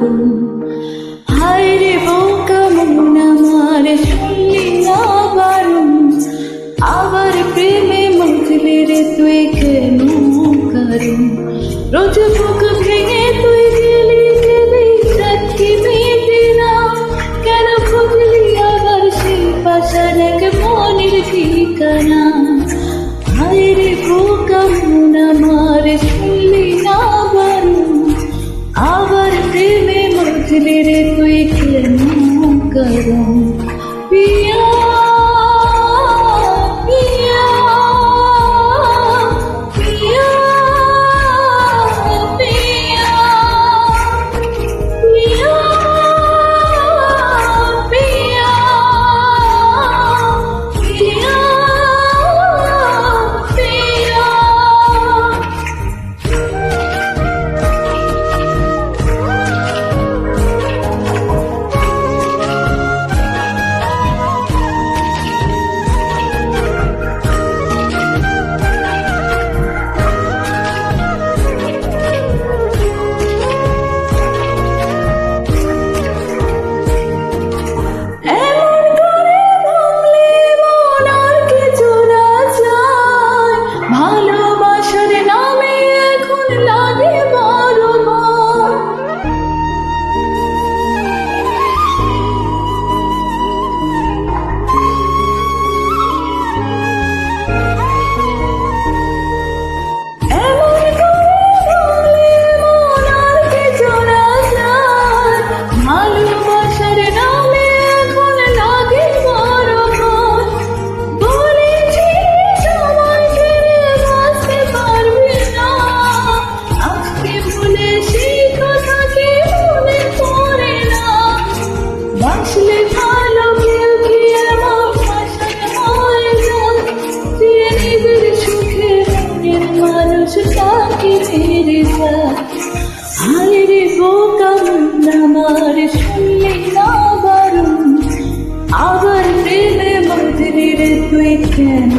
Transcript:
করুন। হায় রে বোকা মন আমার শুনলি না বারণ, আবার প্রেমে মজলি রে তুই কেন কারণ। রোজ বুক ভেঙে তুই গেলি গেলি সাক্ষী মেয়েটি না, কেন খুঁজলি আবার সেই পাশার এক মনের ঠিকানা। হায় রে বোকা মন আমার শুনলি না বারণ, আবার প্রেমে মজলি রে তুই কেন কারণ। পিয়া পিয়া পিয়া পিয়া পিয়া পিয়া পিয়া পিয়া। ভালোবাসার নামে এখন লাগে বড় ভয়, এমন করে ভাঙলে মন আর কিছু না যায়। ভালোবাসার নামে এখন লাগে বড় ভয়, বলেছি সময় ফিরে বাঁচতে পারবে না, আজকে ভুলে সেই কথা কি মনে পড়ে না। বাঁচলে ভালো কেউ কি এমন ভাষণ হয়ে যায়, যে নিজের সুখে মনের মানুষ তাকে মেরে যায়। হায় রে বোকা মন আমার শুনলি না বারণ, আবার প্রেমে মজলি রে তুই কেন